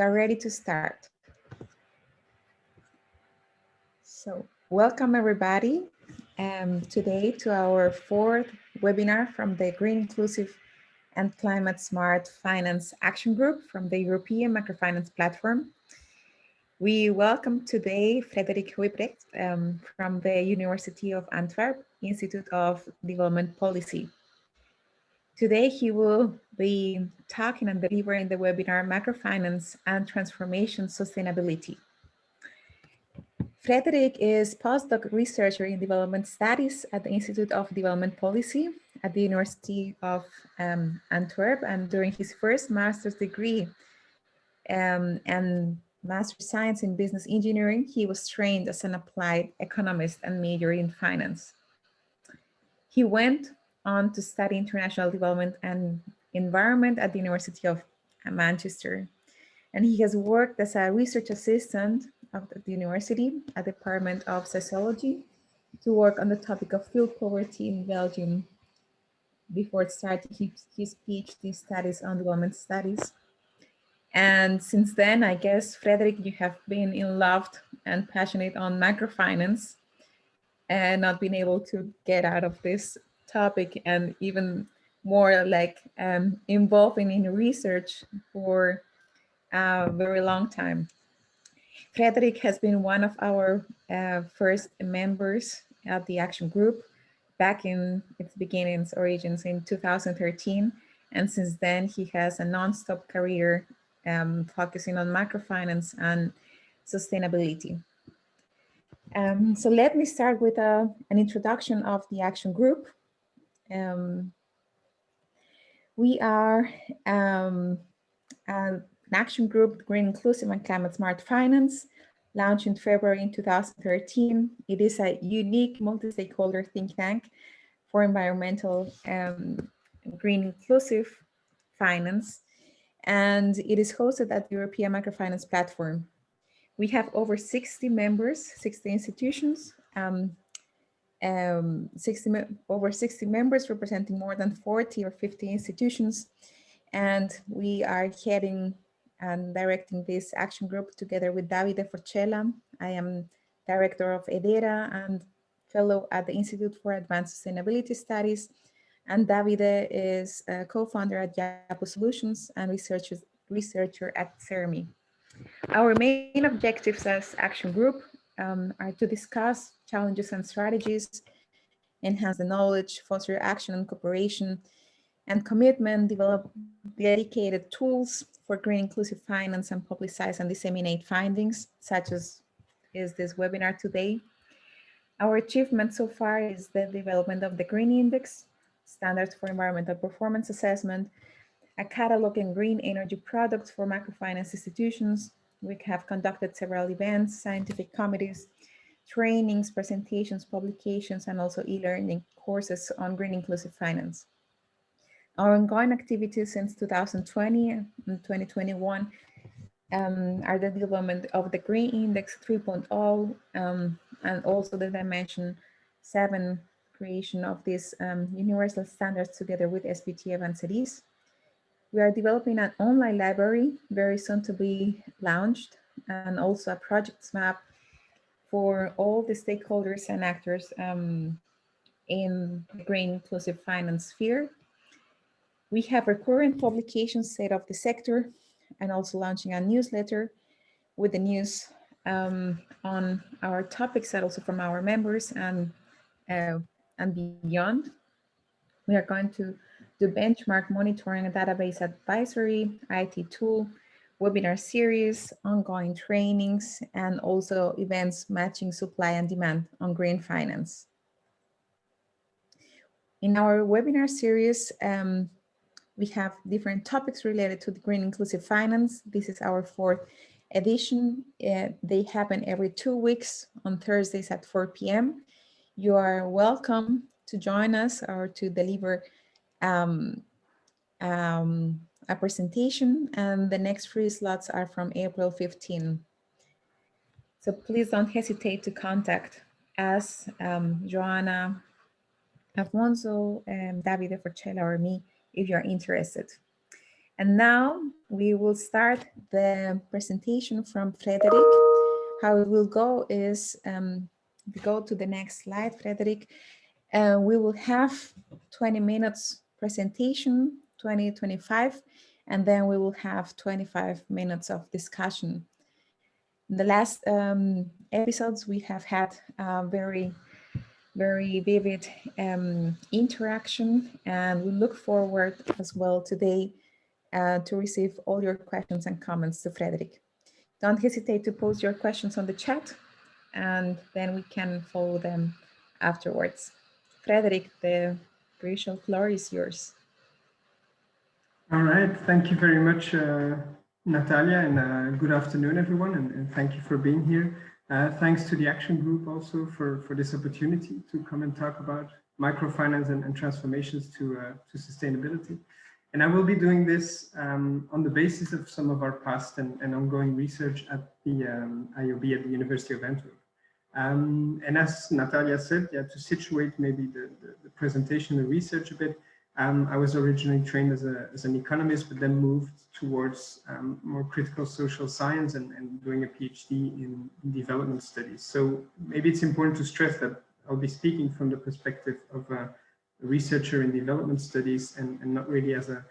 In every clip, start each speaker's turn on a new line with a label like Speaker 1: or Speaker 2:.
Speaker 1: are ready to start. So welcome everybody today to our fourth webinar from the Green Inclusive and Climate Smart Finance Action Group from the European Microfinance Platform. We welcome today Frederik Huybrecht from the University of Antwerp, Institute of Development Policy. Today, he will be talking and delivering the webinar Microfinance and Transformation Sustainability. Frederik is postdoc researcher in development studies at the Institute of Development Policy at the University of Antwerp, and during his first master's degree and master's science in business engineering, he was trained as an applied economist and majored in finance. He went on to study international development and environment at the University of Manchester. And he has worked as a research assistant of the university at the Department of Sociology to work on the topic of food poverty in Belgium before starting his PhD studies on development studies. And since then, I guess, Frederik, you have been in love and passionate on microfinance and not been able to get out of this topic, and even more like involving in research for a very long time. Frederik has been one of our first members of the action group back in its beginnings, origins in 2013. And since then, he has a non-stop career focusing on microfinance and sustainability. So let me start with an introduction of the action group. We are an action group, Green Inclusive and Climate Smart Finance, launched in February in 2013. It is a unique multi-stakeholder think tank for environmental green inclusive finance, and it is hosted at the European Microfinance Platform. We have over 60 members, 60 institutions, over 60 members representing more than 40 or 50 institutions. And we are heading and directing this action group together with Davide Forcella. I am director of EDERA and fellow at the Institute for Advanced Sustainability Studies. And Davide is a co-founder at Yapo Solutions and researcher at CERMI. Our main objectives as action group are to discuss challenges and strategies, enhance the knowledge, foster action and cooperation, and commitment, develop dedicated tools for green inclusive finance, and publicize and disseminate findings, such as is this webinar today. Our achievement so far is the development of the Green Index, standards for environmental performance assessment, a catalog in green energy products for microfinance institutions. We have conducted several events, scientific committees, trainings, presentations, publications, and also e-learning courses on green inclusive finance. Our ongoing activities since 2020 and 2021 are the development of the Green Index 3.0 and also the Dimension 7 creation of these universal standards together with SBTF and CEDIS. We are developing an online library very soon to be launched, and also a projects map for all the stakeholders and actors in the green inclusive finance sphere. We have recurrent publications set of the sector and also launching a newsletter with the news on our topics and also from our members and beyond. We are going to do benchmark monitoring and database advisory, IT tool, webinar series, ongoing trainings, and also events matching supply and demand on green finance. In our webinar series, we have different topics related to the green inclusive finance. This is our fourth edition. They happen every 2 weeks on Thursdays at 4 p.m. You are welcome to join us or to deliver a presentation, and the next free slots are from April 15. So please don't hesitate to contact us, Joanna, Afonso, Davide Forcella, or me if you're interested. And now we will start the presentation from Frederick. How it will go is, we go to the next slide, Frederick. We will have 20 minutes presentation, 25, and then we will have 25 minutes of discussion. In the last episodes, we have had very vivid interaction, and we look forward as well today to receive all your questions and comments to Frederick. Don't hesitate to post your questions on the chat, and then we can follow them afterwards. Frederick, the virtual floor is yours.
Speaker 2: All right, thank you very much, Natalia, and good afternoon, everyone, and thank you for being here. Thanks to the Action Group also for this opportunity to come and talk about microfinance and transformations to sustainability. And I will be doing this on the basis of some of our past and ongoing research at the IOB at the University of Antwerp. And as Natalia said, yeah, to situate maybe the presentation, the research a bit, I was originally trained as an economist, but then moved towards more critical social science and doing a PhD in development studies. So maybe it's important to stress that I'll be speaking from the perspective of a researcher in development studies and not really as a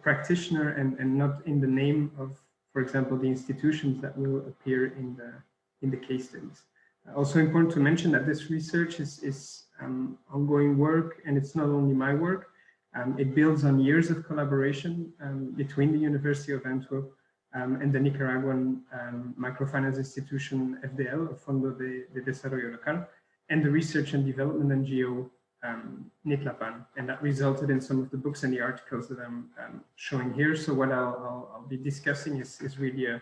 Speaker 2: practitioner and not in the name of, for example, the institutions that will appear in the case studies. Also important to mention that this research is ongoing work, and it's not only my work. It builds on years of collaboration between the University of Antwerp and the Nicaraguan microfinance institution FDL, Fondo de Desarrollo Local, and the research and development NGO Nitlapan, and that resulted in some of the books and the articles that I'm showing here. So what I'll be discussing is really a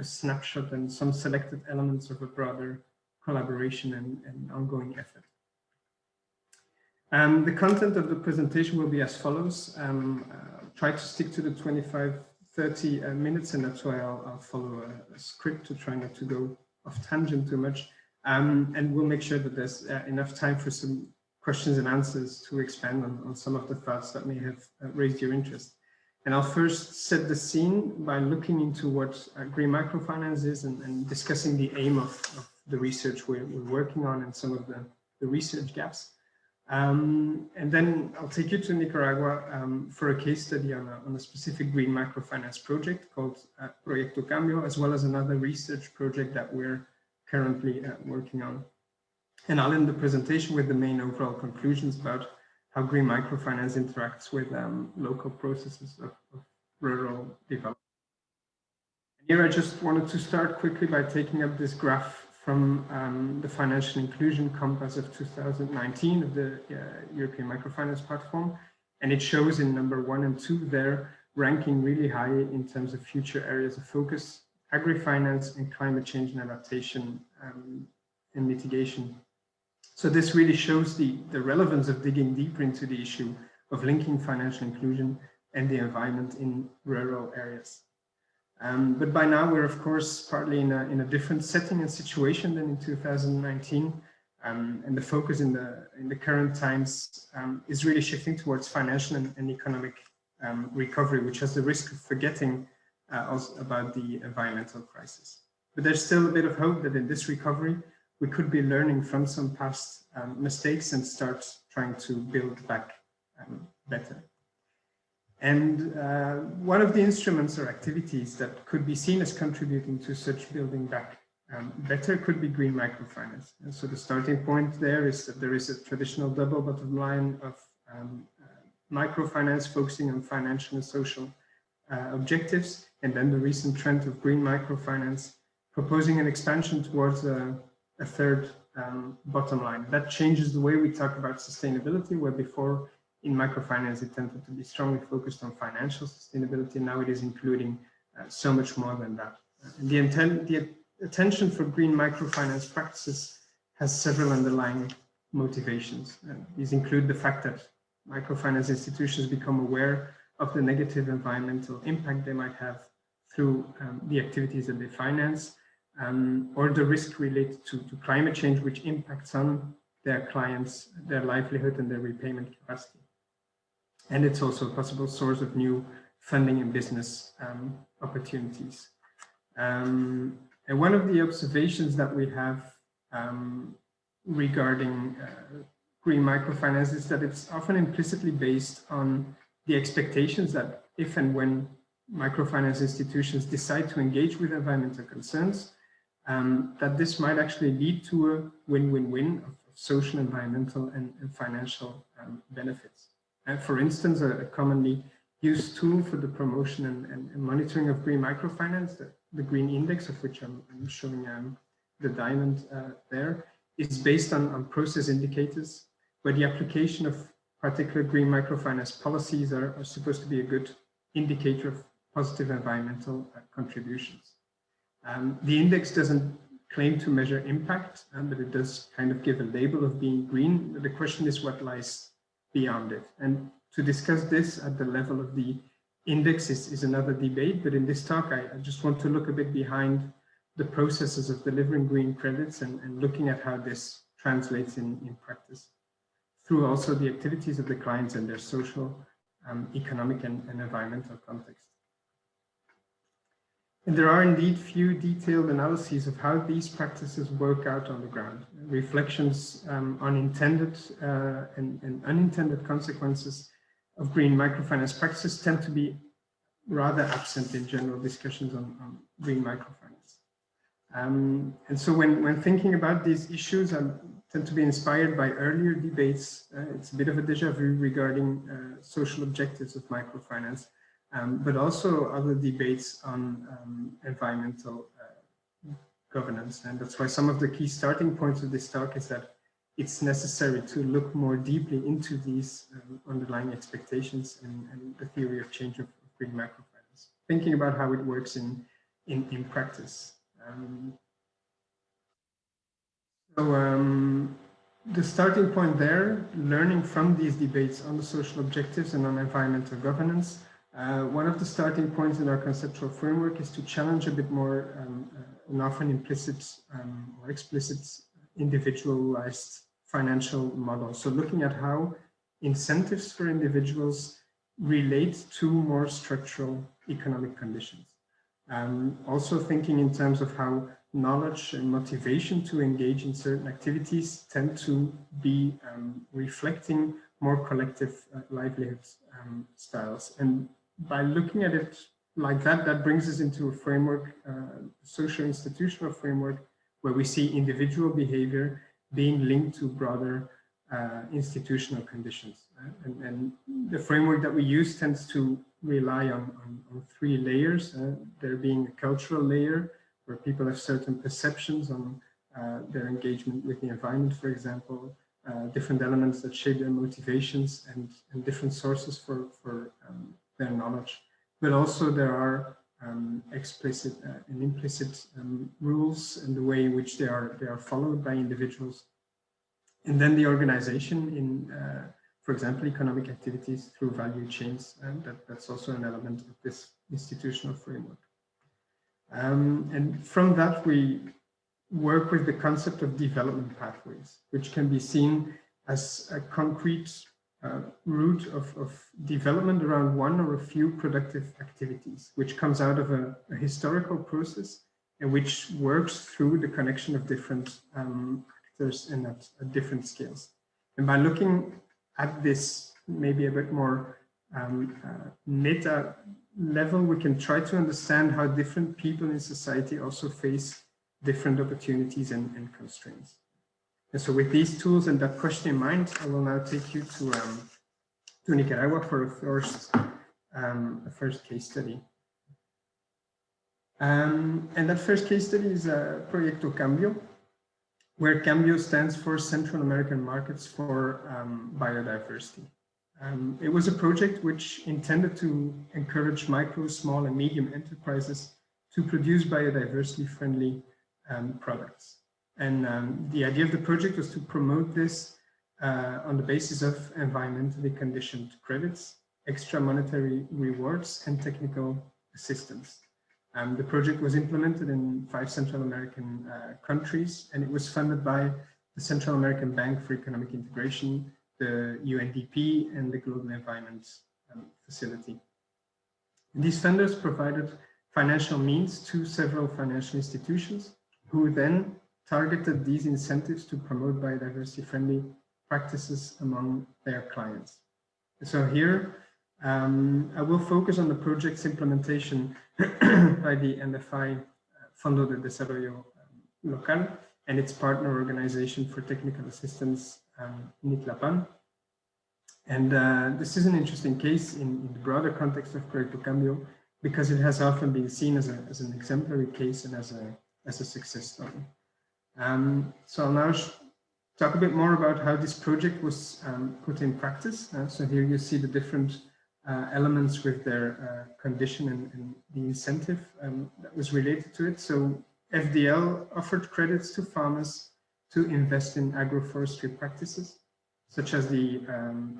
Speaker 2: snapshot and some selected elements of a broader collaboration and ongoing effort. The content of the presentation will be as follows. Try to stick to the 25-30 minutes, and that's why I'll follow a script to try not to go off tangent too much. And we'll make sure that there's enough time for some questions and answers to expand on some of the thoughts that may have raised your interest. And I'll first set the scene by looking into what green microfinance is and discussing the aim of the research we're working on and some of the research gaps. And then I'll take you to Nicaragua for a case study on a specific green microfinance project called Proyecto Cambio, as well as another research project that we're currently working on. And I'll end the presentation with the main overall conclusions about how green microfinance interacts with local processes of rural development. And here I just wanted to start quickly by taking up this graph from the Financial Inclusion Compass of 2019 of the European Microfinance Platform. And it shows in number 1 and 2 there, ranking really high in terms of future areas of focus, agri-finance and climate change and adaptation and mitigation. So this really shows the relevance of digging deeper into the issue of linking financial inclusion and the environment in rural areas. But by now we're of course partly in a different setting and situation than in 2019, and the focus in the current times is really shifting towards financial and economic recovery, which has the risk of forgetting also about the environmental crisis. But there's still a bit of hope that in this recovery we could be learning from some past mistakes and start trying to build back better. And one of the instruments or activities that could be seen as contributing to such building back better could be green microfinance. And so the starting point there is that there is a traditional double bottom line of microfinance focusing on financial and social objectives, and then the recent trend of green microfinance proposing an expansion towards a third bottom line. That changes the way we talk about sustainability, where before in microfinance it tended to be strongly focused on financial sustainability. Now it is including so much more than that. The attention for green microfinance practices has several underlying motivations. These include the fact that microfinance institutions become aware of the negative environmental impact they might have through the activities that they finance, or the risk related to climate change, which impacts on their clients, their livelihood and their repayment capacity. And it's also a possible source of new funding and business opportunities. And one of the observations that we have regarding green microfinance is that it's often implicitly based on the expectations that if and when microfinance institutions decide to engage with environmental concerns, that this might actually lead to a win-win-win of social, environmental, and financial benefits. For instance, a commonly used tool for the promotion and monitoring of green microfinance, the Green Index, of which I'm showing the diamond there, is based on process indicators, where the application of particular green microfinance policies are supposed to be a good indicator of positive environmental contributions. The index doesn't claim to measure impact, but it does kind of give a label of being green. The question is what lies beyond it. And to discuss this at the level of the index is another debate, but in this talk, I just want to look a bit behind the processes of delivering green credits and looking at how this translates in practice through also the activities of the clients and their social, economic, and environmental context. And there are indeed few detailed analyses of how these practices work out on the ground. Reflections on intended and unintended consequences of green microfinance practices tend to be rather absent in general discussions on green microfinance. And so when thinking about these issues, I tend to be inspired by earlier debates. It's a bit of a déjà vu regarding social objectives of microfinance, but also other debates on environmental governance. And that's why some of the key starting points of this talk is that it's necessary to look more deeply into these underlying expectations and the theory of change of green microfinance, thinking about how it works in practice. The starting point there, learning from these debates on the social objectives and on environmental governance, one of the starting points in our conceptual framework is to challenge a bit more an often implicit or explicit individualized financial model. So looking at how incentives for individuals relate to more structural economic conditions. Also thinking in terms of how knowledge and motivation to engage in certain activities tend to be reflecting more collective livelihood styles. And by looking at it like that, that brings us into a framework, social institutional framework, where we see individual behavior being linked to broader institutional conditions. And the framework that we use tends to rely on three layers, there being a cultural layer, where people have certain perceptions on their engagement with the environment, for example, different elements that shape their motivations and different sources for their knowledge. But also there are explicit and implicit rules and the way in which they are followed by individuals. And then the organization in, for example, economic activities through value chains, and that's also an element of this institutional framework. And from that, we work with the concept of development pathways, which can be seen as a concrete route of development around one or a few productive activities, which comes out of a historical process and which works through the connection of different actors and at different scales. And by looking at this maybe a bit more meta level, we can try to understand how different people in society also face different opportunities and constraints. And so with these tools and that question in mind, I will now take you to Nicaragua for a first case study. And that first case study is Proyecto Cambio, where Cambio stands for Central American Markets for Biodiversity. It was a project which intended to encourage micro, small, and medium enterprises to produce biodiversity-friendly products. And the idea of the project was to promote this on the basis of environmentally conditioned credits, extra monetary rewards, and technical assistance. The project was implemented in 5 Central American countries, and it was funded by the Central American Bank for Economic Integration, the UNDP, and the Global Environment Facility. These funders provided financial means to several financial institutions who then targeted these incentives to promote biodiversity-friendly practices among their clients. So here, I will focus on the project's implementation by the MFI, Fondo de Desarrollo Local, and its partner organization for technical assistance, Nitlapan. And this is an interesting case in the broader context of Proyecto Cambio, because it has often been seen as an exemplary case and as a success story. So I'll now talk a bit more about how this project was put in practice. So here you see the different elements with their condition and the incentive that was related to it. So FDL offered credits to farmers to invest in agroforestry practices, such as the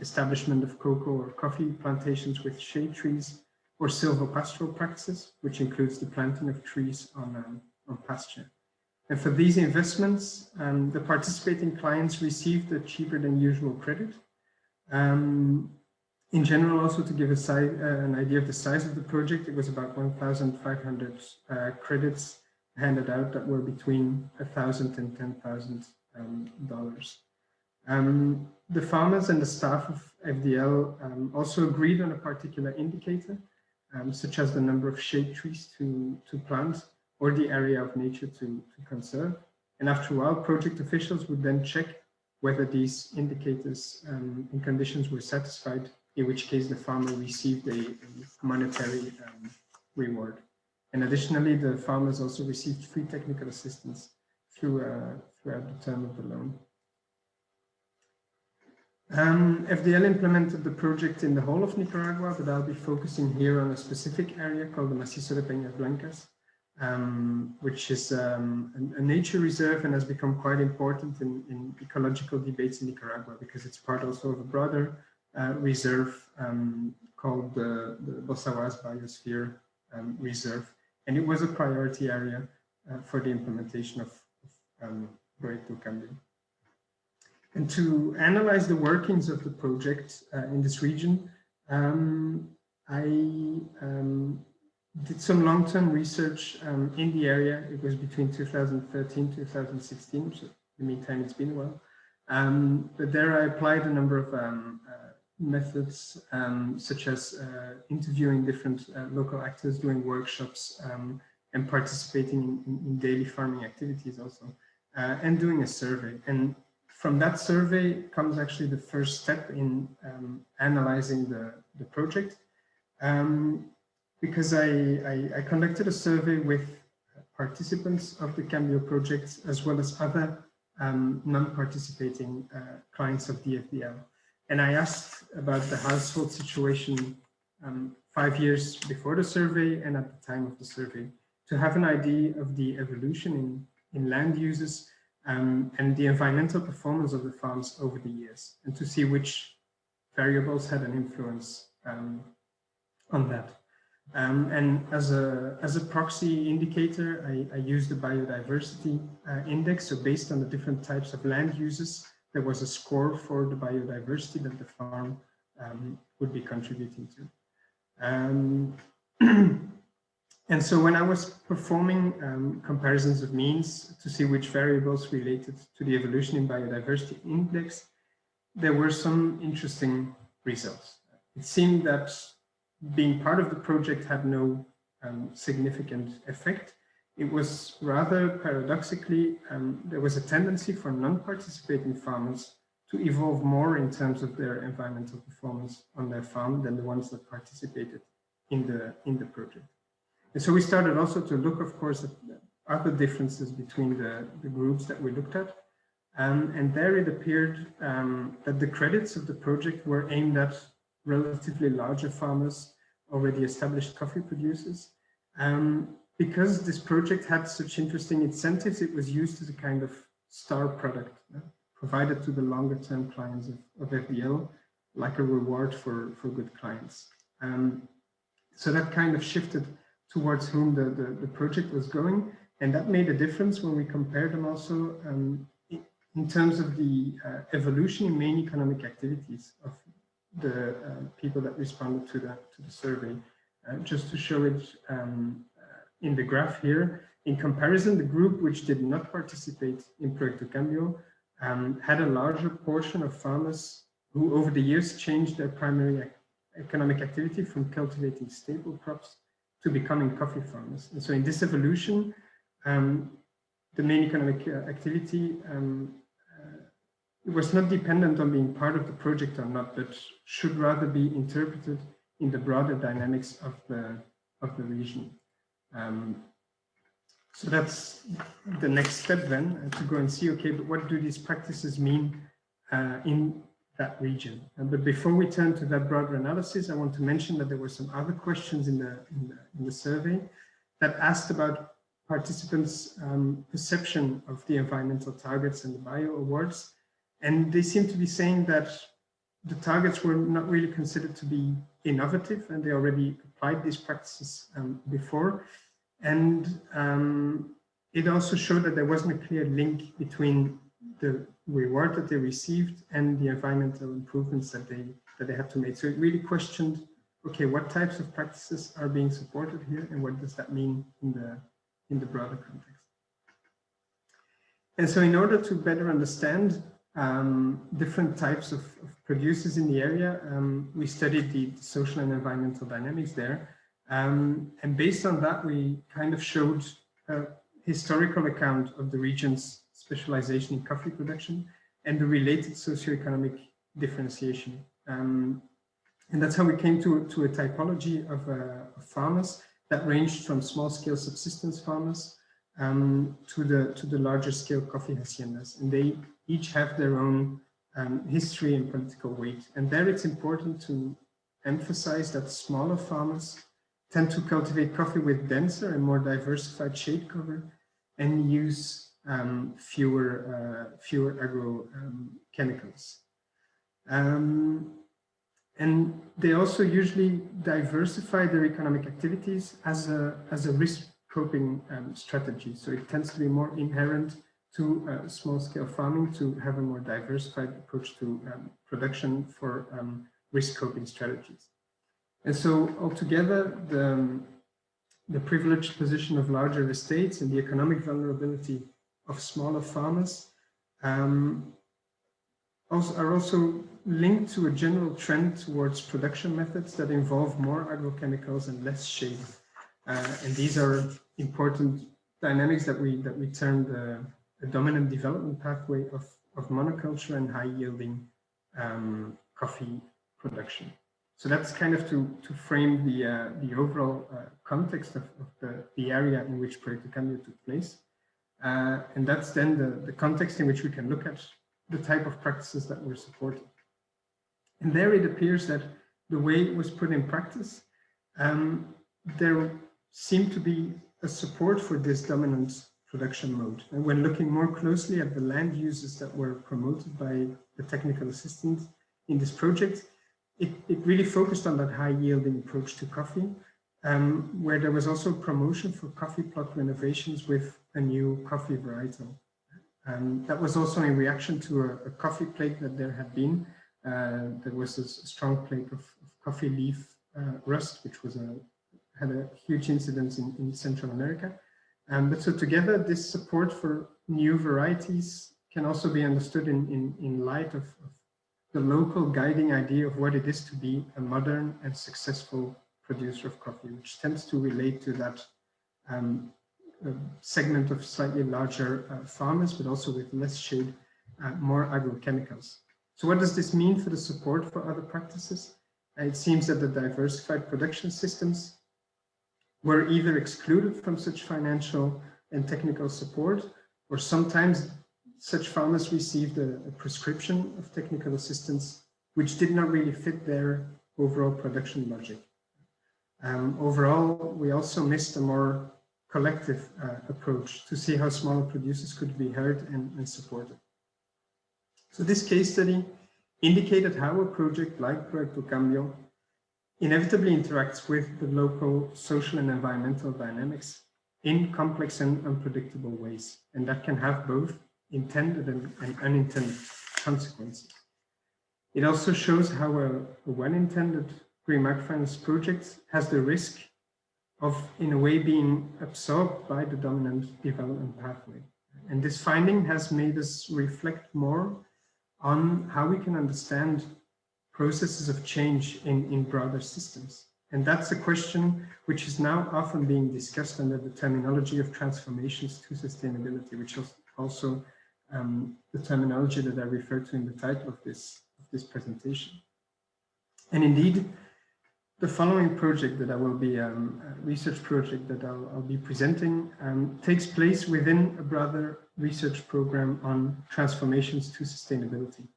Speaker 2: establishment of cocoa or coffee plantations with shade trees, or silvopastoral practices, which includes the planting of trees on pasture. And for these investments, the participating clients received a cheaper than usual credit. In general, also to give an idea of the size of the project, it was about 1,500 credits handed out that were between $1,000 and $10,000. The farmers and the staff of FDL also agreed on a particular indicator, such as the number of shade trees to plant or the area of nature to conserve. And after a while, project officials would then check whether these indicators and conditions were satisfied, in which case the farmer received a monetary reward. And additionally, the farmers also received free technical assistance throughout the term of the loan. FDL implemented the project in the whole of Nicaragua, but I'll be focusing here on a specific area called the Macizo de Peñas Blancas, which is a nature reserve and has become quite important in ecological debates in Nicaragua, because it's part also of a broader reserve called the Bosawás Biosphere Reserve. And it was a priority area for the implementation of Proyecto Cambio. And to analyze the workings of the project in this region, I did some long-term research in the area. It was between 2013 2016, so in the meantime it's been a while. But there I applied a number of methods, such as interviewing different local actors, doing workshops, and participating in daily farming activities also, and doing a survey. And from that survey comes actually the first step in analyzing the project, because I conducted a survey with participants of the Cambio project, as well as other non-participating clients of the FDL. And I asked about the household situation 5 years before the survey and at the time of the survey, to have an idea of the evolution in land uses and the environmental performance of the farms over the years, and to see which variables had an influence on that. And as a proxy indicator, I used the biodiversity index. So based on the different types of land uses, there was a score for the biodiversity that the farm would be contributing to. And so when I was performing comparisons of means to see which variables related to the evolution in biodiversity index, there were some interesting results. It seemed that being part of the project had no significant effect. It was rather paradoxically, there was a tendency for non-participating farmers to evolve more in terms of their environmental performance on their farm than the ones that participated in the project. And so we started also to look, of course, at other differences between the groups that we looked at. And there it appeared that the credits of the project were aimed at relatively larger farmers, already established coffee producers. Because this project had such interesting incentives, it was used as a kind of star product provided to the longer term clients of FDL, like a reward for good clients. So that kind of shifted towards whom the project was going. And that made a difference when we compared them also in terms of the evolution in main economic activities of the people that responded to the survey. Just to show it in the graph here, in comparison, the group which did not participate in Proyecto Cambio had a larger portion of farmers who over the years changed their primary economic activity from cultivating staple crops to becoming coffee farmers. And so in this evolution, the main economic activity it was not dependent on being part of the project or not, but should rather be interpreted in the broader dynamics of the region. So that's the next step then, to go and see, okay, but what do these practices mean in that region? But before we turn to that broader analysis, I want to mention that there were some other questions in the survey that asked about participants' perception of the environmental targets and the bio awards. And they seem to be saying that the targets were not really considered to be innovative, and they already applied these practices before. And it also showed that there wasn't a clear link between the reward that they received and the environmental improvements that they had to make. So it really questioned, okay, what types of practices are being supported here, and what does that mean in the broader context? And so in order to better understand different types of producers in the area, we studied the social and environmental dynamics there. And based on that, we kind of showed a historical account of the region's specialization in coffee production and the related socioeconomic differentiation. And that's how we came to a typology of farmers that ranged from small-scale subsistence farmers to the larger scale coffee haciendas. And they each have their own history and political weight. And there it's important to emphasize that smaller farmers tend to cultivate coffee with denser and more diversified shade cover and use fewer agrochemicals. And they also usually diversify their economic activities as a risk coping strategy. So it tends to be more inherent to small-scale farming to have a more diversified approach to production for risk coping strategies. And so altogether, the privileged position of larger estates and the economic vulnerability of smaller farmers are also linked to a general trend towards production methods that involve more agrochemicals and less shade. And these are important dynamics that we termed a dominant development pathway of monoculture and high-yielding coffee production. So that's kind of to frame the overall context of the area in which Proyecto Cambio took place. And that's then the context in which we can look at the type of practices that were supported. And there it appears that the way it was put in practice, there seemed to be a support for this dominant production mode. And when looking more closely at the land uses that were promoted by the technical assistant in this project, it really focused on that high-yielding approach to coffee, where there was also promotion for coffee plot renovations with a new coffee varietal. That was also in reaction to a coffee plague that there had been. There was a strong plague of coffee leaf rust, which had a huge incidence in Central America. But so together, this support for new varieties can also be understood in light of the local guiding idea of what it is to be a modern and successful producer of coffee, which tends to relate to that segment of slightly larger farmers, but also with less shade, more agrochemicals. So what does this mean for the support for other practices? It seems that the diversified production systems were either excluded from such financial and technical support, or sometimes such farmers received a prescription of technical assistance, which did not really fit their overall production logic. Overall, we also missed a more collective approach to see how smaller producers could be heard and supported. So this case study indicated how a project like Proyecto Cambio inevitably interacts with the local social and environmental dynamics in complex and unpredictable ways. And that can have both intended and unintended consequences. It also shows how a well-intended green microfinance project has the risk of, in a way, being absorbed by the dominant development pathway. And this finding has made us reflect more on how we can understand processes of change in broader systems. And that's a question which is now often being discussed under the terminology of transformations to sustainability, which is also the terminology that I referred to in the title of this presentation. And indeed, the following project that I will be, a research project that I'll be presenting, takes place within a broader research program on transformations to sustainability.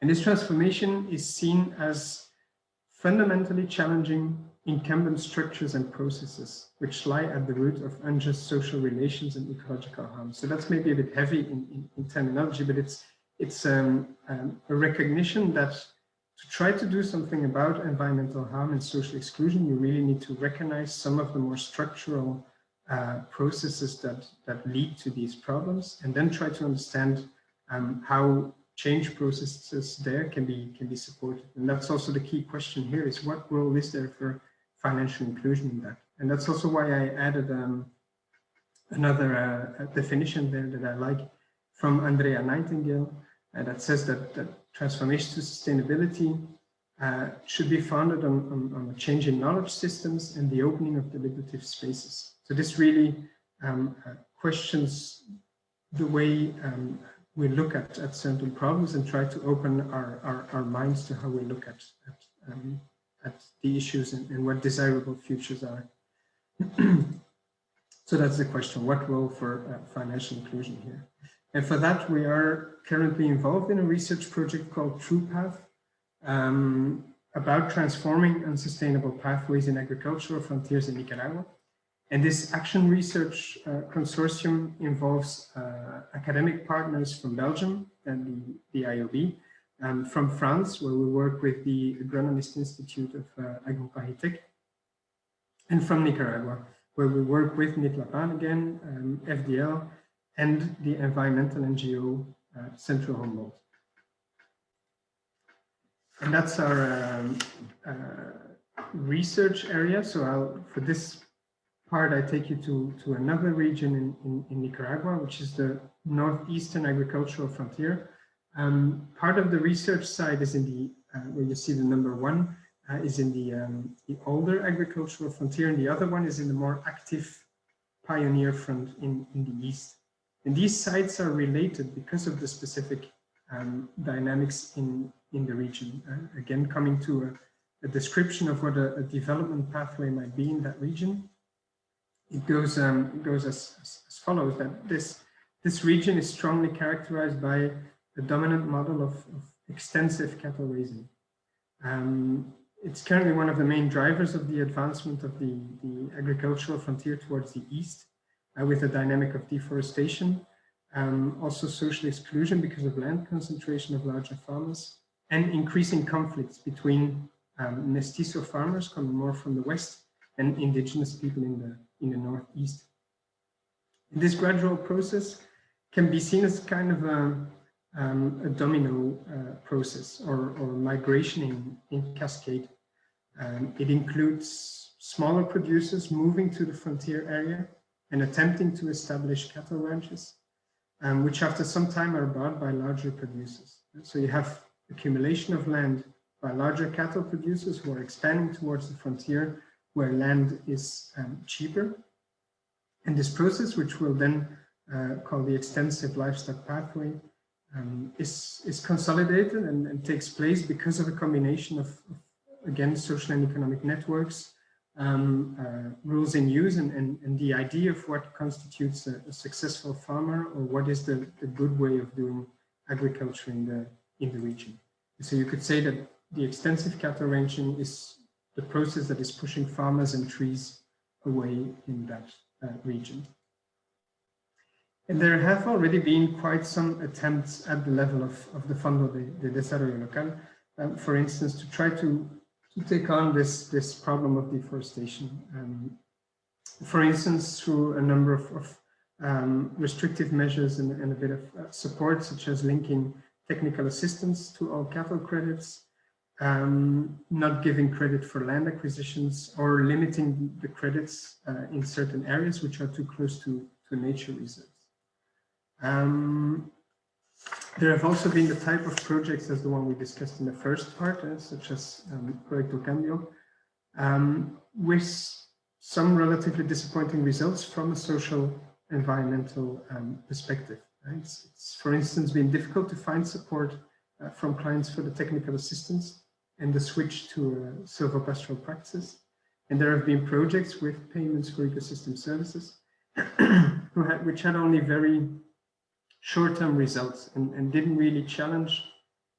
Speaker 2: And this transformation is seen as fundamentally challenging incumbent structures and processes which lie at the root of unjust social relations and ecological harm. So that's maybe a bit heavy in terminology, but it's a recognition that to try to do something about environmental harm and social exclusion, you really need to recognize some of the more structural processes that lead to these problems, and then try to understand how change processes there can be supported. And that's also the key question here, is what role is there for financial inclusion in that? And that's also why I added another definition there that I like from Andrea Nightingale, that says that transformation to sustainability should be founded on a change in knowledge systems and the opening of deliberative spaces. So this really questions the way we look at certain problems and try to open our minds to how we look at the issues and what desirable futures are. So that's the question, what role for financial inclusion here? And for that, we are currently involved in a research project called TruePath, about transforming unsustainable pathways in agricultural frontiers in Nicaragua. And this action research consortium involves academic partners from Belgium and the IOB, from France, where we work with the Agronomist Institute of Agro-Paritech, and from Nicaragua, where we work with Nitlapan again, FDL, and the environmental NGO Central Humboldt. And that's our research area. So for this part, I take you to another region in Nicaragua, which is the Northeastern agricultural frontier. Part of the research side is in the, where you see the number 1, is in the older agricultural frontier, and the other one is in the more active pioneer front in the east. And these sites are related because of the specific dynamics in the region. Again, coming to a description of what a development pathway might be in that region, it goes as follows: that this region is strongly characterized by a dominant model of extensive cattle raising. It's currently one of the main drivers of the advancement of the agricultural frontier towards the east, with a dynamic of deforestation, also social exclusion because of land concentration of larger farmers, and increasing conflicts between mestizo farmers coming more from the west and indigenous people in the northeast. This gradual process can be seen as kind of a domino process or migration in cascade. It includes smaller producers moving to the frontier area and attempting to establish cattle ranches, which after some time are bought by larger producers. So you have accumulation of land by larger cattle producers who are expanding towards the frontier where land is cheaper. And this process, which we'll then call the extensive livestock pathway, is consolidated and takes place because of a combination of again, social and economic networks, rules in use, and the idea of what constitutes a successful farmer, or what is the good way of doing agriculture in the region. So you could say that the extensive cattle ranching is the process that is pushing farmers and trees away in that region. And there have already been quite some attempts at the level of the Fondo de Desarrollo Local, for instance, to try to take on this problem of deforestation. For instance, through a number of restrictive measures and a bit of support, such as linking technical assistance to all cattle credits, not giving credit for land acquisitions or limiting the credits in certain areas which are too close to nature reserves. There have also been the type of projects as the one we discussed in the first part, such as Cambio, with some relatively disappointing results from a social environmental perspective. Right? It's, for instance, been difficult to find support from clients for the technical assistance and the switch to silvopastoral practices. And there have been projects with payments for ecosystem services which had only very short-term results and didn't really challenge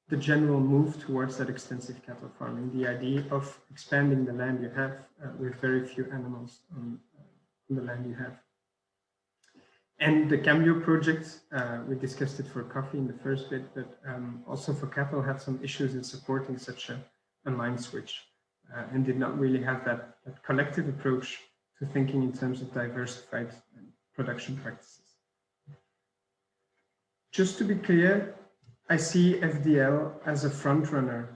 Speaker 2: the general move towards that extensive cattle farming, the idea of expanding the land you have with very few animals on the land you have. And the Cambio project, we discussed it for coffee in the first bit, but also for cattle had some issues in supporting such a mind switch and did not really have that collective approach to thinking in terms of diversified production practices. Just to be clear, I see FDL as a front runner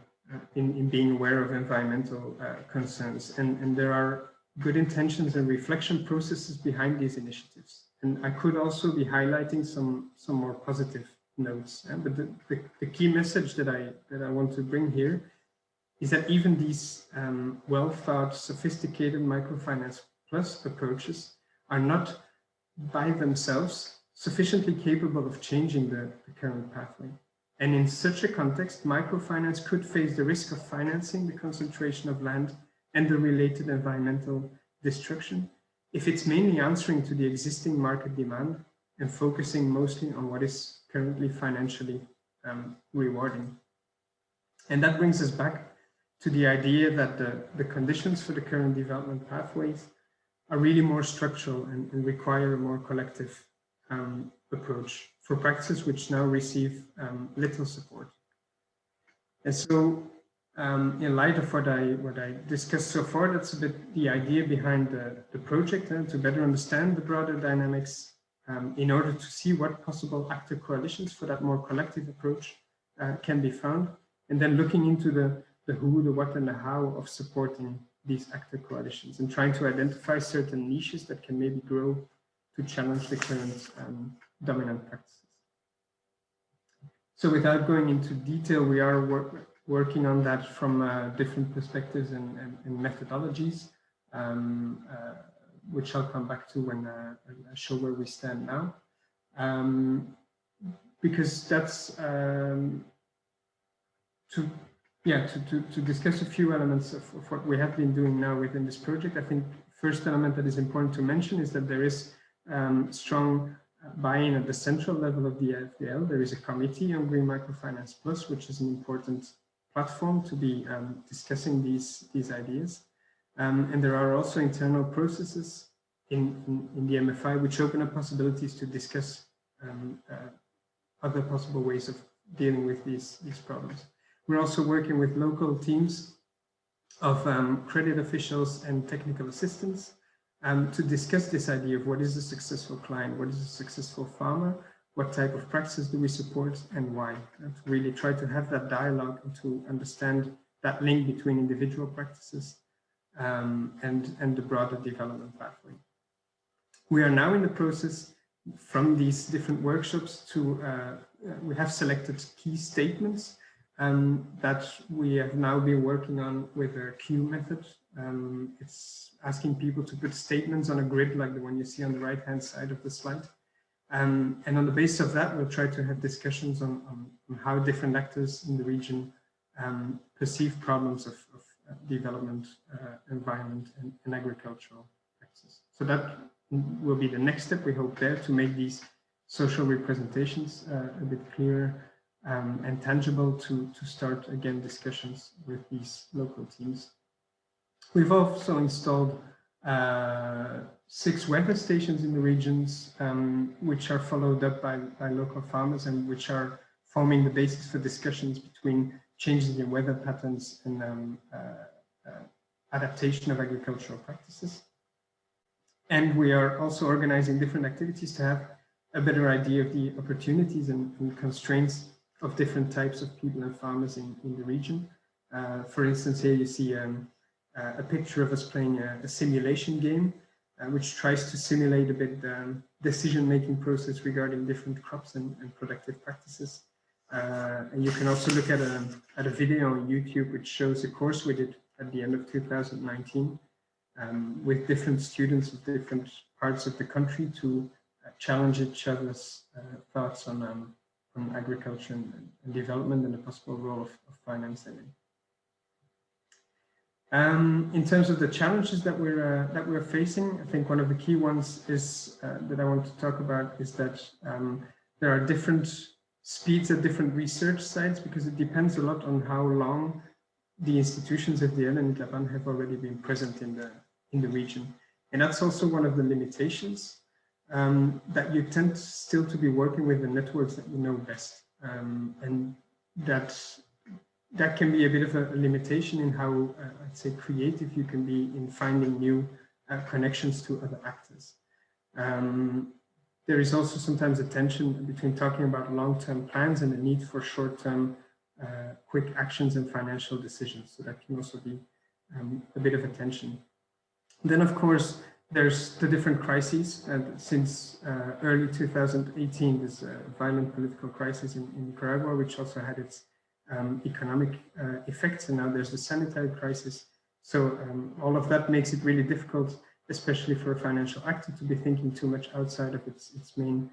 Speaker 2: in being aware of environmental concerns, and there are good intentions and reflection processes behind these initiatives. And I could also be highlighting some more positive notes. But the key message that I want to bring here is that even these well thought, sophisticated microfinance plus approaches are not by themselves sufficiently capable of changing the current pathway. And in such a context, microfinance could face the risk of financing the concentration of land and the related environmental destruction if it's mainly answering to the existing market demand and focusing mostly on what is currently financially rewarding. And that brings us back to the idea that the conditions for the current development pathways are really more structural and require a more collective approach for practices which now receive little support. And so in light of what I discussed so far, that's a bit the idea behind the project, and to better understand the broader dynamics in order to see what possible actor coalitions for that more collective approach can be found, and then looking into the who, the what, and the how of supporting these actor coalitions and trying to identify certain niches that can maybe grow to challenge the current dominant practices. So without going into detail, we are working on that from different perspectives and methodologies, which I'll come back to when I show where we stand now. Because that's to discuss a few elements of what we have been doing now within this project. I think first element that is important to mention is that there is strong buy-in at the central level of the FDL. There is a committee on Green Microfinance Plus, which is an important platform to be discussing these ideas. And there are also internal processes in the MFI which open up possibilities to discuss other possible ways of dealing with these problems. We're also working with local teams of credit officials and technical assistants to discuss this idea of what is a successful client, what is a successful farmer, what type of practices do we support, and why. And to really try to have that dialogue and to understand that link between individual practices and the broader development pathway. We are now in the process from these different workshops to, we have selected key statements that we have now been working on with a Q method. It's asking people to put statements on a grid like the one you see on the right-hand side of the slide. And on the basis of that, we'll try to have discussions on how different actors in the region perceive problems of development, environment, and agricultural practices. So that will be the next step, we hope, there to make these social representations a bit clearer and tangible to start again discussions with these local teams. We've also installed 6 weather stations in the regions, which are followed up by local farmers and which are forming the basis for discussions between changes in weather patterns and adaptation of agricultural practices. And we are also organizing different activities to have a better idea of the opportunities and constraints of different types of people and farmers in the region, For instance, here you see a picture of us playing a simulation game, which tries to simulate a bit the decision-making process regarding different crops and productive practices. And you can also look at a video on YouTube, which shows a course we did at the end of 2019 with different students of different parts of the country to challenge each other's thoughts on agriculture and development and the possible role of finance in it. In terms of the challenges that we're facing, I think one of the key ones is that I want to talk about is that there are different speeds at different research sites, because it depends a lot on how long the institutions of FDL-Nitlapan have already been present in the region. And that's also one of the limitations, that you tend still to be working with the networks that you know best. And that can be a bit of a limitation in how, I'd say, creative you can be in finding new connections to other actors. There is also sometimes a tension between talking about long-term plans and the need for short-term quick actions and financial decisions. So that can also be a bit of a tension. Then, of course, there's the different crises. And since early 2018, there's a violent political crisis in Nicaragua, which also had its economic effects, and now there's the sanitary crisis. So all of that makes it really difficult, especially for a financial actor, to be thinking too much outside of its main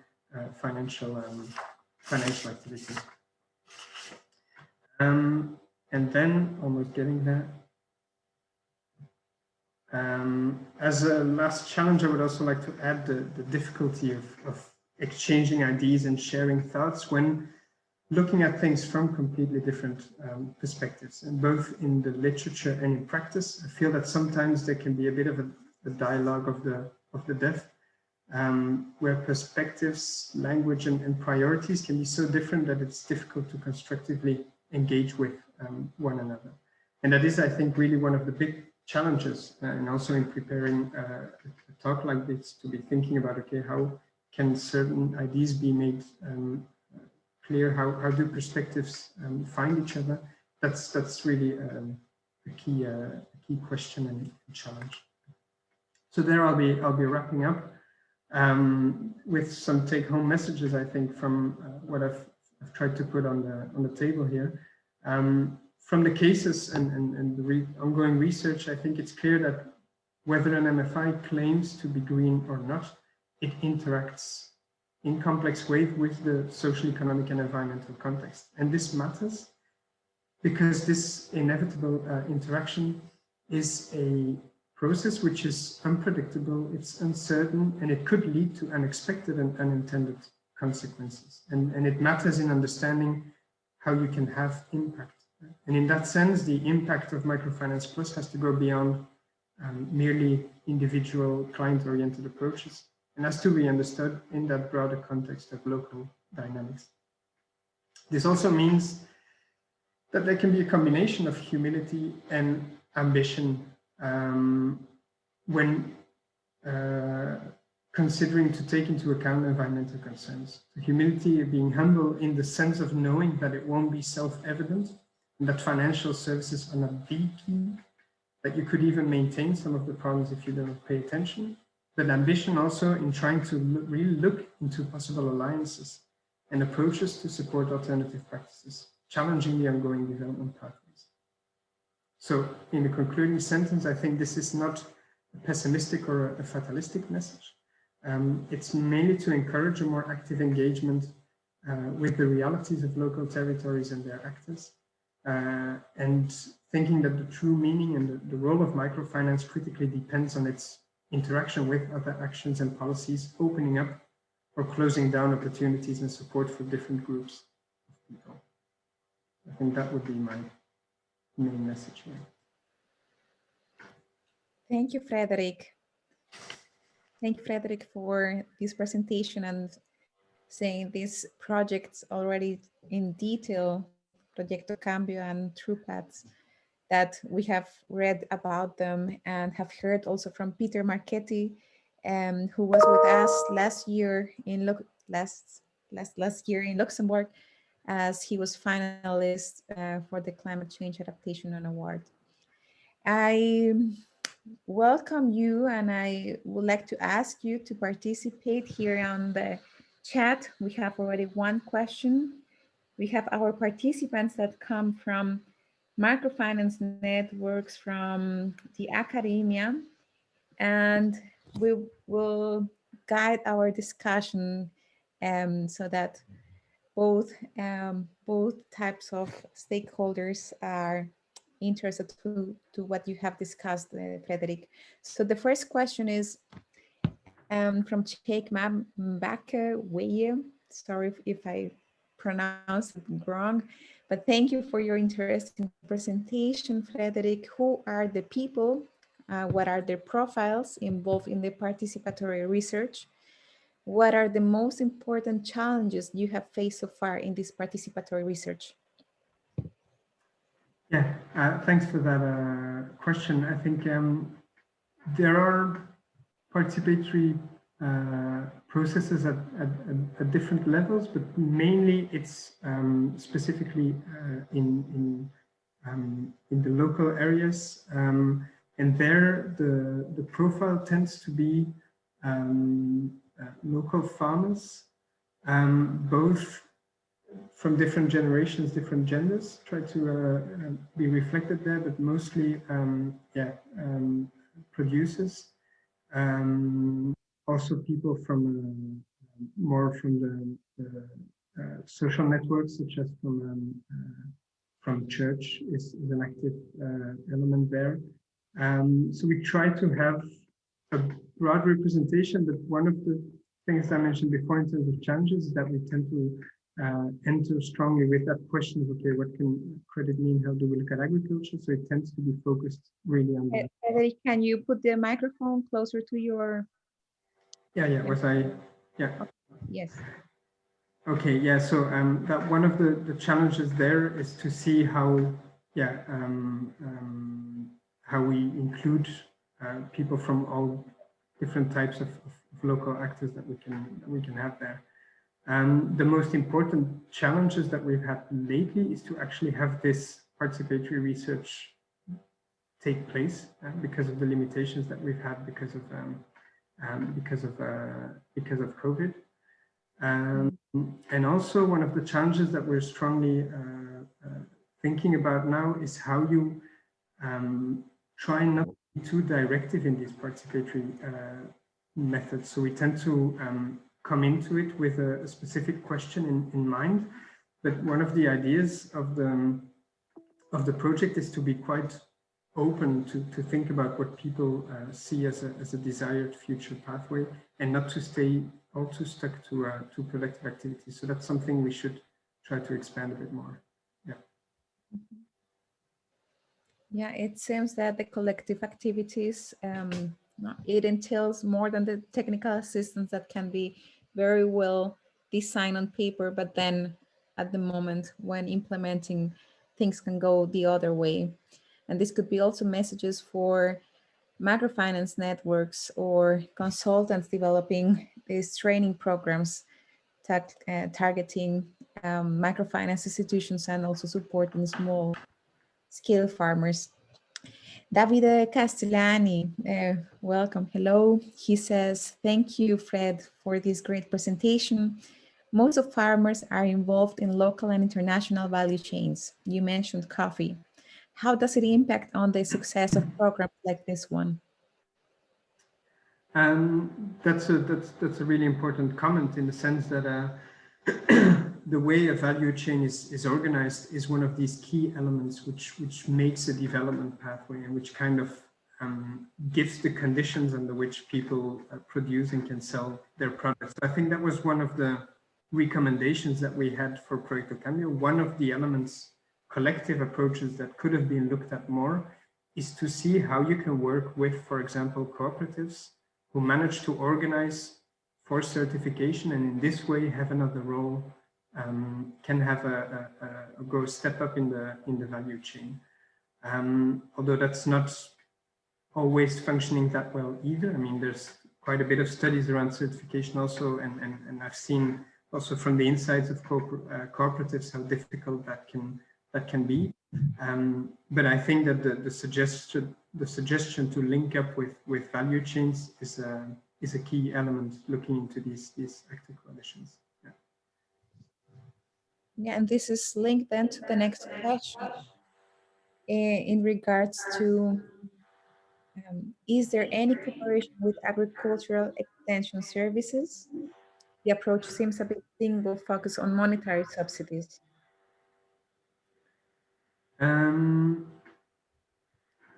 Speaker 2: financial activity. And then, almost getting there. As a last challenge, I would also like to add the difficulty of exchanging ideas and sharing thoughts when looking at things from completely different perspectives, and both in the literature and in practice. I feel that sometimes there can be a bit of a dialogue of the deaf, where perspectives, language, and priorities can be so different that it's difficult to constructively engage with one another. And that is, I think, really one of the big challenges, and also in preparing a talk like this, to be thinking about, okay, how can certain ideas be made clear, how do perspectives find each other? That's really a key question and challenge. So there I'll be wrapping up with some take-home messages, I think, from what I've tried to put on the table here. From the cases and the ongoing research, I think it's clear that whether an MFI claims to be green or not, it interacts in complex ways with the social, economic, and environmental context. And this matters because this inevitable interaction is a process which is unpredictable, it's uncertain, and it could lead to unexpected and unintended consequences. And it matters in understanding how you can have impact. And in that sense, the impact of Microfinance Plus has to go beyond merely individual client-oriented approaches, and has to be understood in that broader context of local dynamics. This also means that there can be a combination of humility and ambition when considering to take into account environmental concerns. So humility being humble in the sense of knowing that it won't be self-evident, and that financial services are not the key, that you could even maintain some of the problems if you don't pay attention. But ambition also in trying to really look into possible alliances and approaches to support alternative practices, challenging the ongoing development pathways. So in the concluding sentence, I think this is not a pessimistic or a fatalistic message. It's mainly to encourage a more active engagement with the realities of local territories and their actors, and thinking that the true meaning and the role of microfinance critically depends on its interaction with other actions and policies, opening up or closing down opportunities and support for different groups of people. I think that would be my main message here.
Speaker 1: Thank you, Frederick. Thank you, Frederick, for this presentation and saying these projects already in detail, Proyecto Cambio and TruePaths, that we have read about them and have heard also from Peter Marchetti, who was with us last year in Luxembourg, as he was finalist for the Climate Change Adaptation Award. I welcome you, and I would like to ask you to participate here on the chat. We have already one question. We have our participants that come from microfinance networks, from the academia, and we will guide our discussion so that both types of stakeholders are interested to what you have discussed, Frederick. So the first question is from Cheikh Mbake Weye. Sorry if I pronounced it wrong, but thank you for your interesting presentation, Frederick. Who are the people? What are their profiles involved in the participatory research? What are the most important challenges you have faced so far in this participatory research?
Speaker 2: Yeah, thanks for that question. I think there are participatory processes at different levels, but mainly it's specifically in the local areas, and there the profile tends to be local farmers, both from different generations, different genders, try to be reflected there, but mostly producers. Also people from more from the social networks, such as from church is an active element there. So we try to have a broad representation, but one of the things I mentioned before in terms of challenges is that we tend to enter strongly with that question of, okay, what can credit mean? How do we look at agriculture? So it tends to be focused really on that.
Speaker 1: Frederick, can you put the microphone closer to your...
Speaker 2: Yeah, was I? Yeah.
Speaker 1: Yes.
Speaker 2: Okay, yeah, so that one of the challenges there is to see how, how we include people from all different types of local actors that we can have there. The most important challenges that we've had lately is to actually have this participatory research take place because of the limitations that we've had because of COVID. And also one of the challenges that we're strongly thinking about now is how you try not to be too directive in these participatory methods. So we tend to come into it with a specific question in mind, but one of the ideas of the project is to be quite open to think about what people see as a desired future pathway, and not to stay all too stuck to collective activities. So that's something we should try to expand a bit more. Yeah.
Speaker 1: Yeah, it seems that the collective activities, it entails more than the technical assistance that can be very well designed on paper, but then at the moment when implementing, things can go the other way. And this could be also messages for microfinance networks or consultants developing these training programs targeting microfinance institutions and also supporting small scale farmers. Davide Castellani, welcome, hello. He says, thank you, Fred, for this great presentation. Most of farmers are involved in local and international value chains. You mentioned coffee. How does it impact on the success of programs like this one?
Speaker 2: That's a really important comment, in the sense that the way a value chain is organized is one of these key elements which makes a development pathway, and which kind of gives the conditions under which people produce and can sell their products. I think that was one of the recommendations that we had for Proyecto Cambio. One of the elements, collective approaches that could have been looked at more, is to see how you can work with, for example, cooperatives who manage to organize for certification, and in this way have another role, can have a step up in the value chain. Although that's not always functioning that well either. I mean, there's quite a bit of studies around certification also, and I've seen also from the insights of cooperatives, how difficult that can be. But I think that the suggestion to link up with value chains is a key element looking into these active coalitions.
Speaker 1: Yeah, and this is linked then to the next question in regards to is there any cooperation with agricultural extension services? The approach seems a bit single focus on monetary subsidies.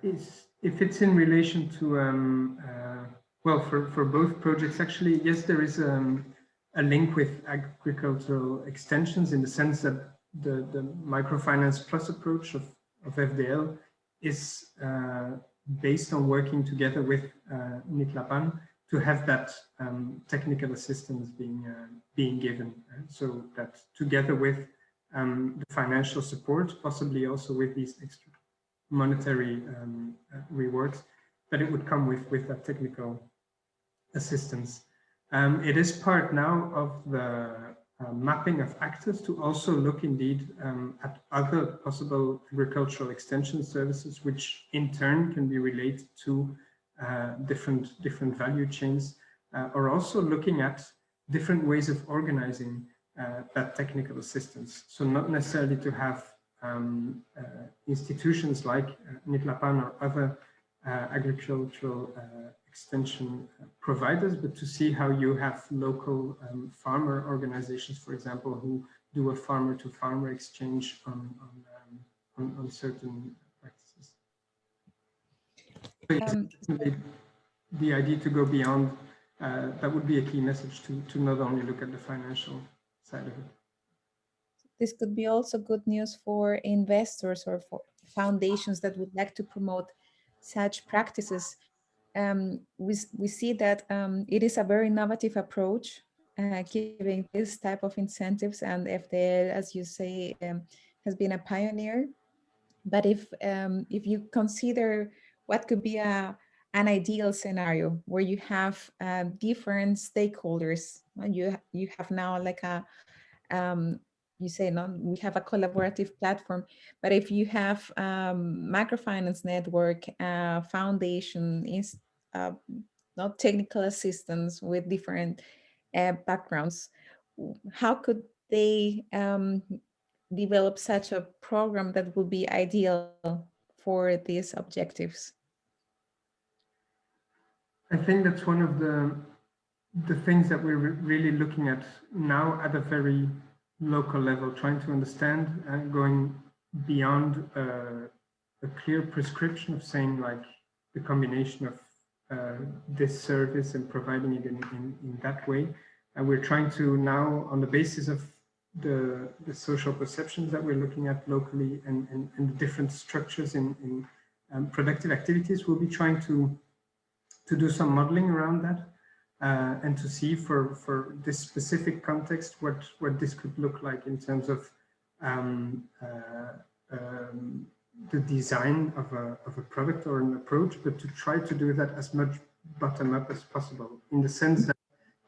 Speaker 2: If it's in relation to, well, for both projects, actually, yes, there is a link with agricultural extensions in the sense that the Microfinance Plus approach of FDL is based on working together with Nitlapan to have that technical assistance being given. So that together with the financial support, possibly also with these extra monetary rewards, that it would come with that technical assistance. It is part now of the mapping of actors to also look indeed at other possible agricultural extension services, which in turn can be related to different value chains, or also looking at different ways of organizing that technical assistance. So not necessarily to have institutions like Nitlapan or other agricultural extension providers, but to see how you have local farmer organizations, for example, who do a farmer-to-farmer exchange on certain practices. So the idea to go beyond, that would be a key message to not only look at the financial side of it.
Speaker 1: This could be also good news for investors or for foundations that would like to promote such practices. We see that it is a very innovative approach, giving this type of incentives, and FDL, as you say, has been a pioneer. But if you consider what could be an ideal scenario where you have different stakeholders, you have now like a you say, no, we have a collaborative platform, but if you have microfinance network, foundation, not technical assistance with different backgrounds, how could they develop such a program that would be ideal for these objectives?
Speaker 2: I think that's one of the things that we're really looking at now at a very local level, trying to understand and going beyond a clear prescription of saying like the combination of this service and providing it in that way. And we're trying to now, on the basis of the social perceptions that we're looking at locally and the different structures in productive activities, we'll be trying to do some modeling around that. And to see for this specific context what this could look like in terms of the design of a product or an approach, but to try to do that as much bottom up as possible, in the sense that,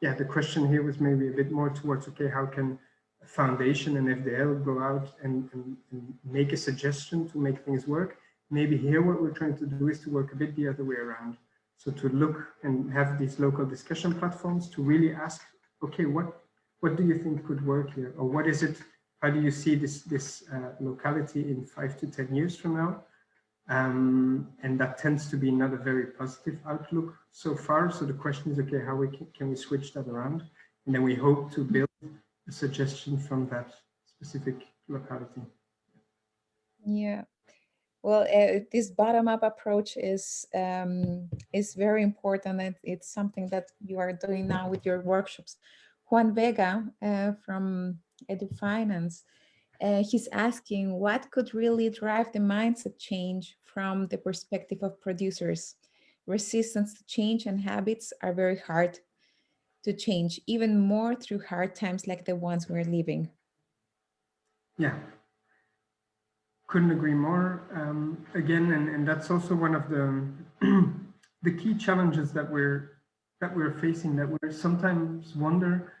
Speaker 2: yeah, the question here was maybe a bit more towards, okay, how can a foundation and FDL go out and make a suggestion to make things work? Maybe here what we're trying to do is to work a bit the other way around. So to look and have these local discussion platforms to really ask, okay, what do you think could work here? Or what is it, how do you see this locality in 5 to 10 years from now? And that tends to be not a very positive outlook so far. So the question is, okay, how can we switch that around? And then we hope to build a suggestion from that specific locality.
Speaker 1: Yeah. Well, this bottom-up approach is very important, and it's something that you are doing now with your workshops. Juan Vega from EduFinance, he's asking what could really drive the mindset change from the perspective of producers. Resistance to change and habits are very hard to change, even more through hard times like the ones we're living.
Speaker 2: Yeah. Couldn't agree more. Again, and that's also one of the key challenges that we're facing, that we sometimes wonder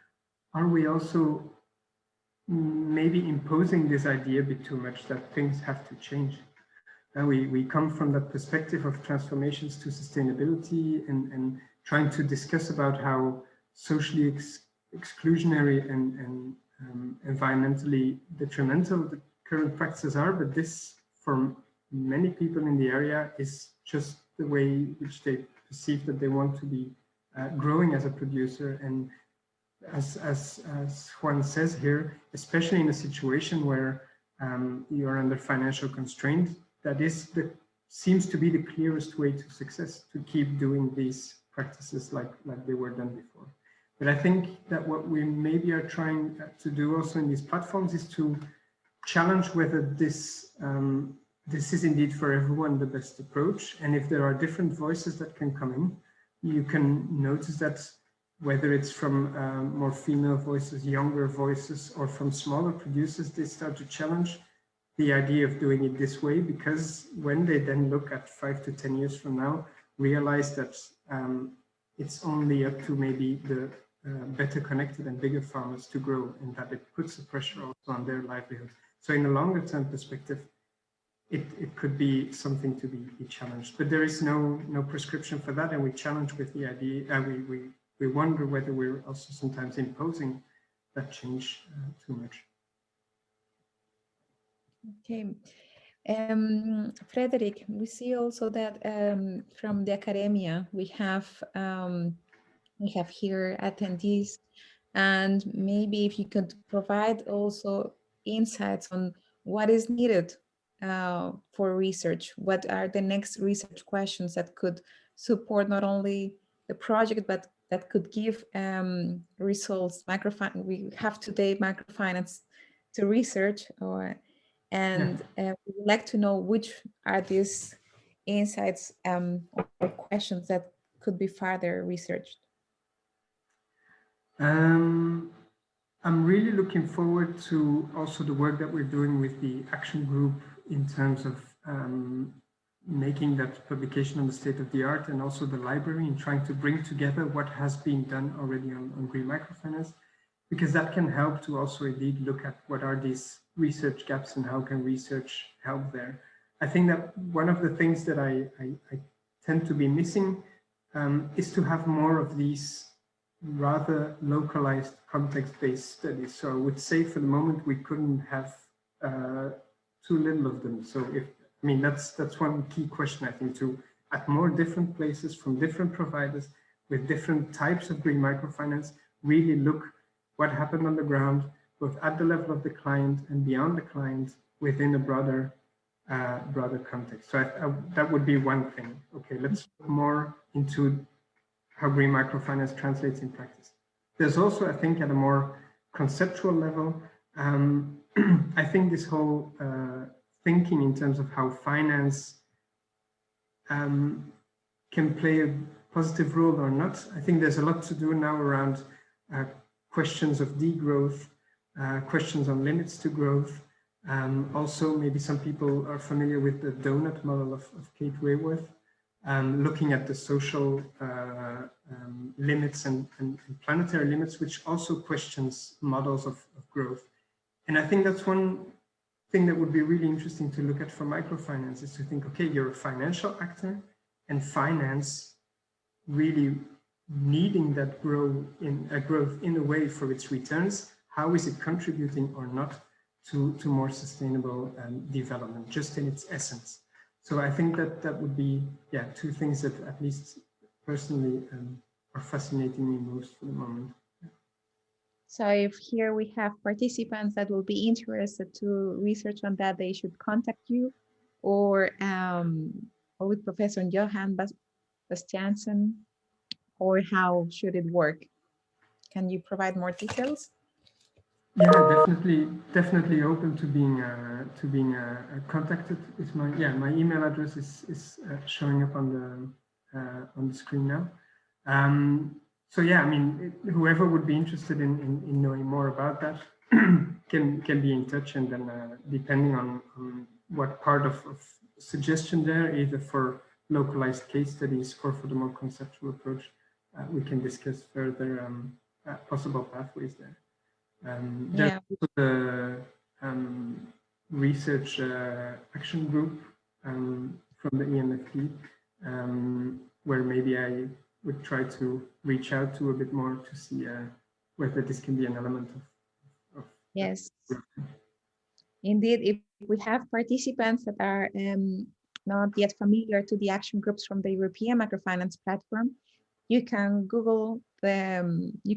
Speaker 2: are we also maybe imposing this idea a bit too much that things have to change? We come from that perspective of transformations to sustainability and trying to discuss about how socially exclusionary and environmentally detrimental the current practices are, but this, for many people in the area, is just the way which they perceive that they want to be growing as a producer. And as Juan says here, especially in a situation where you are under financial constraint, that is seems to be the clearest way to success, to keep doing these practices like they were done before. But I think that what we maybe are trying to do also in these platforms is to challenge whether this is indeed for everyone the best approach. And if there are different voices that can come in, you can notice that whether it's from more female voices, younger voices, or from smaller producers, they start to challenge the idea of doing it this way, because when they then look at 5 to 10 years from now, realize that it's only up to maybe the better connected and bigger farmers to grow, and that it puts the pressure also on their livelihood. So in a longer term perspective, it could be something to be challenged, but there is no prescription for that, and we challenge with the idea, we wonder whether we're also sometimes imposing that change too much.
Speaker 1: Okay. Frederick, we see also that from the academia, we have here attendees, and maybe if you could provide also insights on what is needed for research, what are the next research questions that could support not only the project, but that could give results. We have today microfinance to research, and we would like to know which are these insights or questions that could be further researched.
Speaker 2: I'm really looking forward to also the work that we're doing with the action group in terms of making that publication on the state of the art, and also the library, and trying to bring together what has been done already on green microfinance, because that can help to also indeed look at what are these research gaps and how can research help there. I think that one of the things that I tend to be missing is to have more of these rather localized context-based studies. So I would say for the moment we couldn't have too little of them. So that's one key question, I think, to at more different places from different providers with different types of green microfinance, really look what happened on the ground, both at the level of the client and beyond the client, within a broader context. So that would be one thing. Okay, let's look more into how green microfinance translates in practice. There's also, I think, at a more conceptual level, I think this whole thinking in terms of how finance can play a positive role or not. I think there's a lot to do now around questions of degrowth, questions on limits to growth. Also, maybe some people are familiar with the donut model of Kate Raworth, looking at the social limits and planetary limits, which also questions models of growth. And I think that's one thing that would be really interesting to look at for microfinance, is to think, okay, you're a financial actor, and finance really needing that growth in a way for its returns. How is it contributing or not to more sustainable development, just in its essence? So I think that would be, two things that at least personally are fascinating me most for the moment.
Speaker 1: So if here we have participants that will be interested to research on that, they should contact you, or with Professor Johan Bastiansen, or how should it work? Can you provide more details?
Speaker 2: Yeah, definitely open to being contacted. It's my email address is showing up on the screen now. So yeah, I mean, whoever would be interested in knowing more about that can be in touch, and then depending on what part of suggestion there, either for localized case studies or for the more conceptual approach, we can discuss further possible pathways there.
Speaker 1: Yeah.
Speaker 2: There's also the research action group from the e-MFP, where maybe I would try to reach out to a bit more to see whether this can be an element of
Speaker 1: Yes. Indeed, if we have participants that are not yet familiar to the action groups from the European Microfinance platform, you can Google the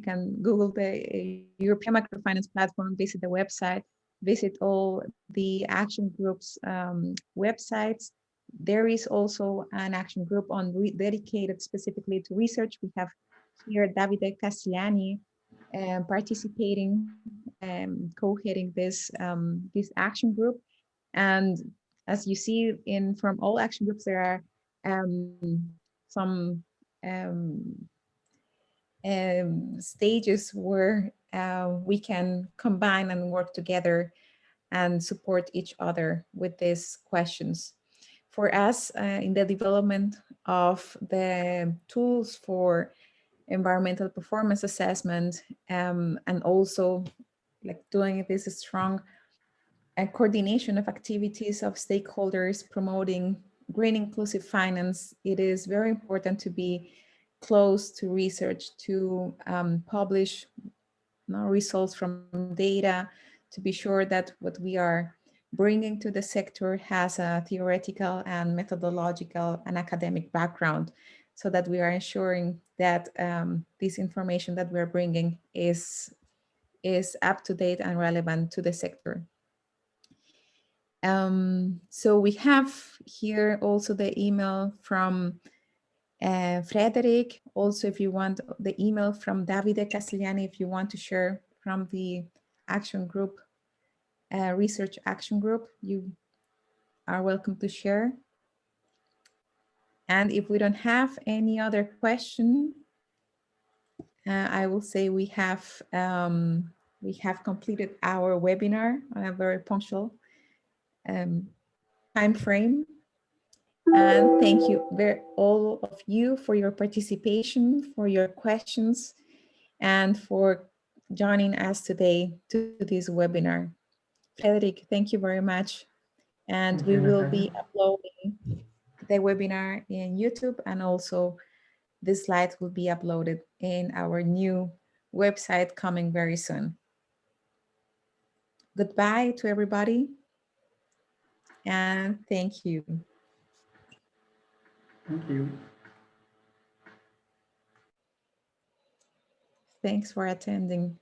Speaker 1: European Microfinance platform, visit the website, visit all the action groups websites. There is also an action group dedicated specifically to research. We have here Davide Castellani participating, co-heading this action group. And as you see from all action groups, there are some stages where we can combine and work together and support each other with these questions. For us, in the development of the tools for environmental performance assessment, and also like doing this strong coordination of activities of stakeholders promoting green inclusive finance, it is very important to be close to research, to publish results from data, to be sure that what we are bringing to the sector has a theoretical and methodological and academic background, so that we are ensuring that this information that we're bringing is up to date and relevant to the sector. So we have here also the email from Frederick. Also, if you want the email from Davide Castellani, if you want to share from the action group, research action group, you are welcome to share. And if we don't have any other question, I will say we have completed our webinar on a very punctual time frame. And thank you all of you for your participation, for your questions, and for joining us today to this webinar. Frederick, thank you very much. And we will be uploading the webinar in YouTube, and also the slides will be uploaded in our new website coming very soon. Goodbye to everybody, and thank you.
Speaker 2: Thank you.
Speaker 1: Thanks for attending.